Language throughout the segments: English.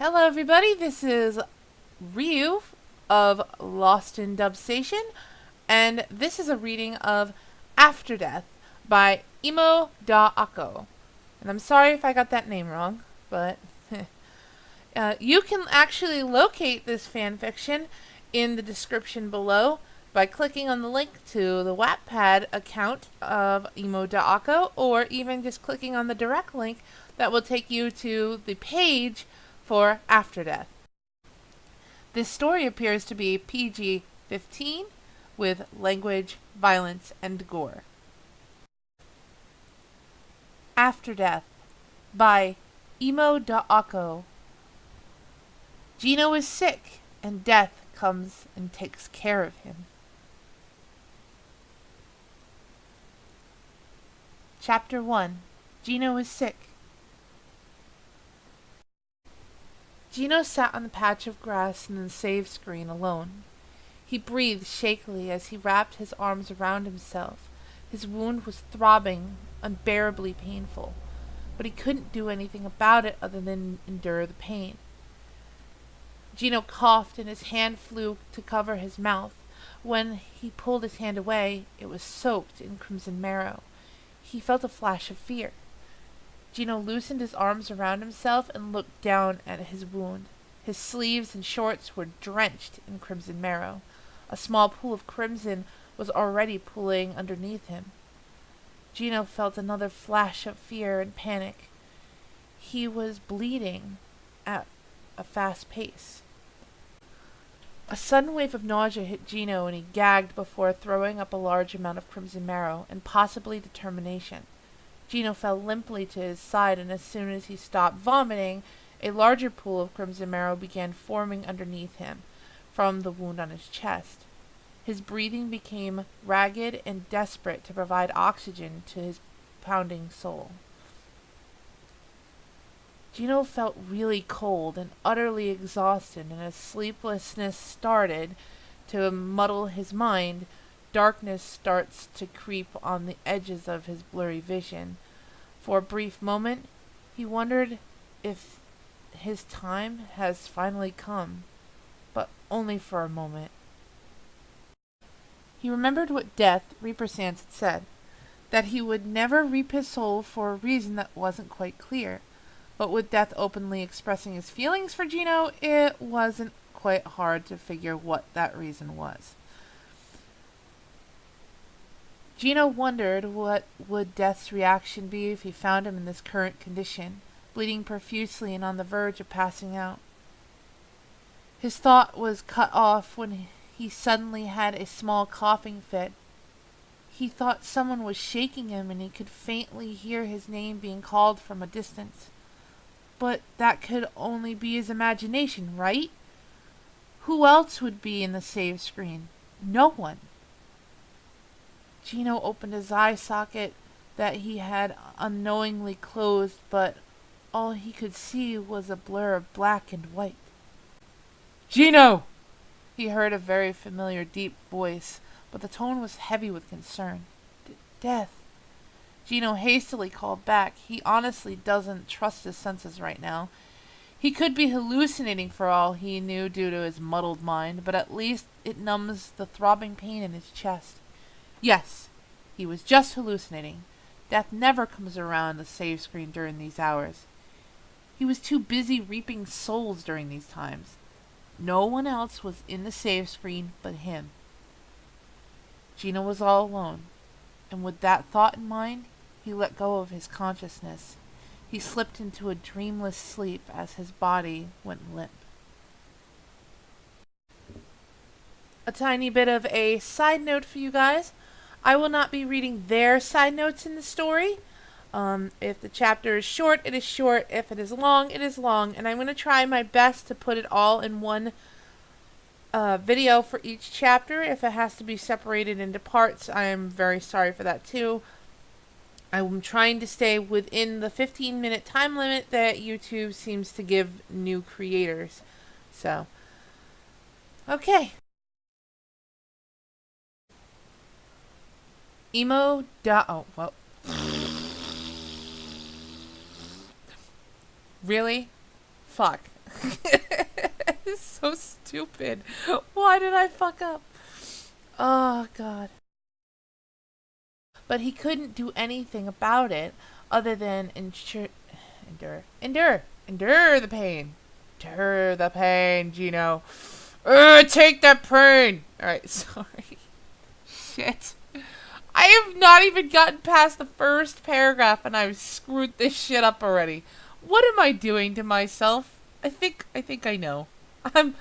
Hello everybody, this is Ryu of Lost in Dub-Slation, and this is a reading of After Death by Imo da Ako. And I'm sorry if I got that name wrong, but you can actually locate this fanfiction in the description below by clicking on the link to the Wattpad account of Imo da Ako, or even just clicking on the direct link that will take you to the page for After Death. This story appears to be PG-15 with language, violence, and gore. After Death by Imo da Ako. Geno is sick, and death comes and takes care of him. Chapter 1. Geno is sick. Geno sat on the patch of grass in the save screen alone. He breathed shakily as he wrapped his arms around himself. His wound was throbbing, unbearably painful, but he couldn't do anything about it other than endure the pain. Geno coughed and his hand flew to cover his mouth. When he pulled his hand away, it was soaked in crimson marrow. He felt a flash of fear. Geno loosened his arms around himself and looked down at his wound. His sleeves and shorts were drenched in crimson marrow. A small pool of crimson was already pooling underneath him. Geno felt another flash of fear and panic. He was bleeding at a fast pace. A sudden wave of nausea hit Geno, and he gagged before throwing up a large amount of crimson marrow and possibly determination. Geno fell limply to his side, and as soon as he stopped vomiting, a larger pool of crimson marrow began forming underneath him from the wound on his chest. His breathing became ragged and desperate to provide oxygen to his pounding soul. Geno felt really cold and utterly exhausted, and as sleeplessness started to muddle his mind, darkness starts to creep on the edges of his blurry vision. For a brief moment, he wondered if his time has finally come, but only for a moment. He remembered what Death, Reaper Sans, had said, that he would never reap his soul for a reason that wasn't quite clear. But with Death openly expressing his feelings for Geno, it wasn't quite hard to figure what that reason was. Geno wondered what would Death's reaction be if he found him in this current condition, bleeding profusely and on the verge of passing out. His thought was cut off when he suddenly had a small coughing fit. He thought someone was shaking him, and he could faintly hear his name being called from a distance. But that could only be his imagination, right? Who else would be in the save screen? No one. Geno opened his eye socket that he had unknowingly closed, but all he could see was a blur of black and white. "Geno!" He heard a very familiar deep voice, but the tone was heavy with concern. "Death." Geno hastily called back. He honestly doesn't trust his senses right now. He could be hallucinating for all he knew due to his muddled mind, but at least it numbs the throbbing pain in his chest. Yes, he was just hallucinating. Death never comes around the save screen during these hours. He was too busy reaping souls during these times. No one else was in the save screen but him. Geno was all alone, and with that thought in mind, he let go of his consciousness. He slipped into a dreamless sleep as his body went limp. A tiny bit of a side note for you guys. I will not be reading their side notes in the story. If the chapter is short, it is short. If it is long, it is long. And I'm going to try my best to put it all in one video for each chapter. If it has to be separated into parts, I am very sorry for that too. I'm trying to stay within the 15-minute time limit that YouTube seems to give new creators. So, okay. Well. Really? Fuck. It's so stupid. Why did I fuck up? Oh, God. But he couldn't do anything about it other than endure the pain. Endure the pain, Geno. Take that pain. Alright, sorry. Shit. I have not even gotten past the first paragraph and I've screwed this shit up already. What am I doing to myself? I think I know. I'm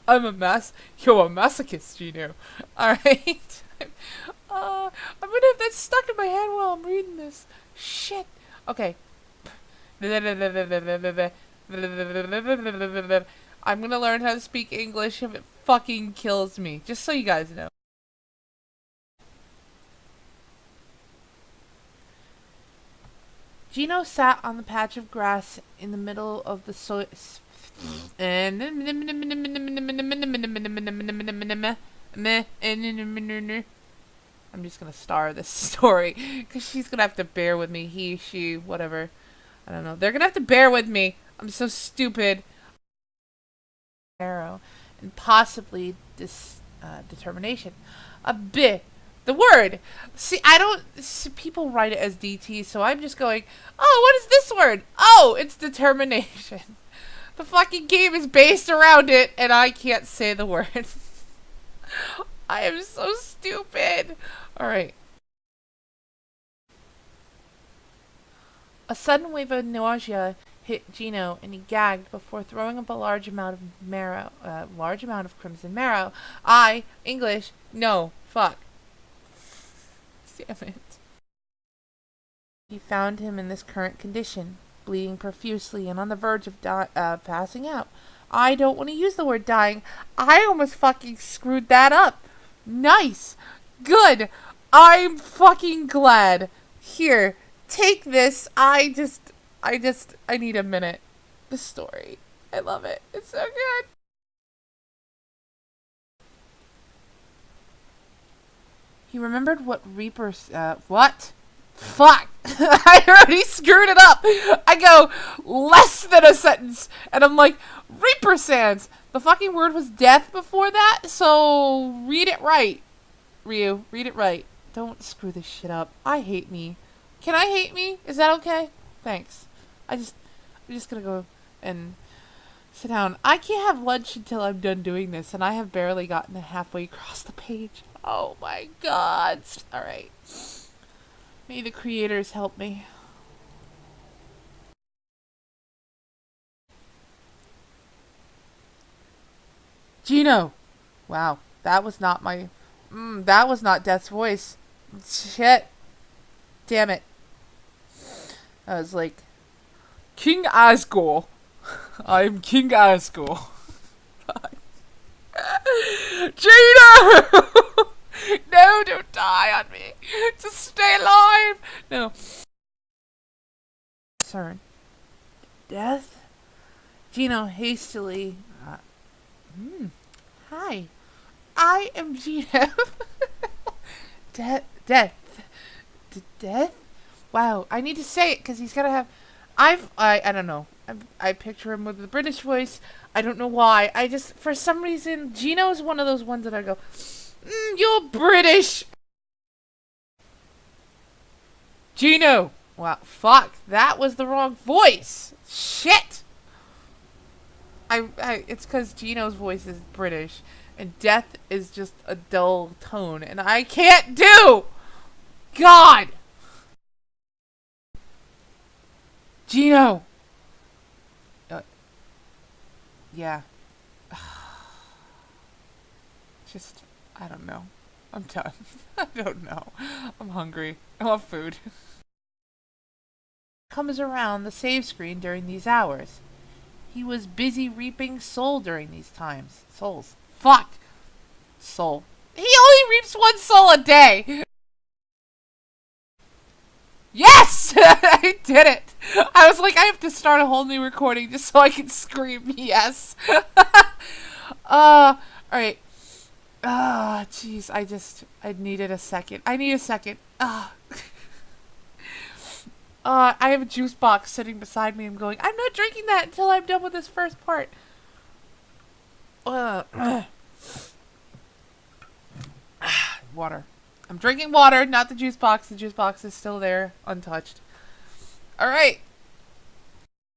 a mess. You're a masochist, Geno. Alright. I'm gonna have that stuck in my head while I'm reading this. Shit. Okay. I'm gonna learn how to speak English if it fucking kills me. Just so you guys know. Geno sat on the patch of grass in the middle of the I'm just gonna star this story because she's gonna have to bear with me. He, she, whatever. I don't know. They're gonna have to bear with me. I'm so stupid. Arrow and possibly determination. A bit. The word. See, I don't. See, people write it as DT, so I'm just going. Oh, what is this word? Oh, it's determination. The fucking game is based around it, and I can't say the word. I am so stupid. Alright. A sudden wave of nausea hit Geno, and he gagged before throwing up a large amount of crimson marrow. English, no, fuck. Damn it. He found him in this current condition, bleeding profusely and on the verge of passing out. I don't want to use the word dying. I almost fucking screwed that up. Nice. Good. I'm fucking glad. Here, take this. I need a minute. The story. I love it. It's so good. He remembered what what? Fuck! I already screwed it up! I go less than a sentence, and I'm like, Reaper Sands! The fucking word was death before that, so read it right. Ryu, read it right. Don't screw this shit up. I hate me. Can I hate me? Is that okay? Thanks. I'm just gonna go and sit down. I can't have lunch until I'm done doing this, and I have barely gotten halfway across the page. Oh my god. Alright. May the creators help me. Geno! Wow, that was not my... that was not Death's voice. Shit. Damn it. I was like... King Asgore. I'm King Asgore. Geno! No, don't die on me. Just stay alive. No. Concern. Death? Geno hastily. Hi. I am Geno. Death. Death? Wow. I need to say it because he's gotta have. I don't know. I picture him with the British voice. I don't know why. I just, for some reason, Geno is one of those ones that I go, you're British. Geno. Wow, fuck. That was the wrong voice. Shit. It's because Geno's voice is British, and Death is just a dull tone, and I can't do. God. Geno. Yeah. Just, I don't know. I'm done. I don't know. I'm hungry. I want food. Comes around the save screen during these hours. He was busy reaping soul during these times. Souls. Fuck! Soul. He only reaps one soul a day! Yes! I did it! I was like, I have to start a whole new recording just so I can scream yes. Alright. Jeez, I needed a second. I need a second. I have a juice box sitting beside me. I'm going, I'm not drinking that until I'm done with this first part. Water. I'm drinking water, not the juice box. The juice box is still there, untouched. Alright.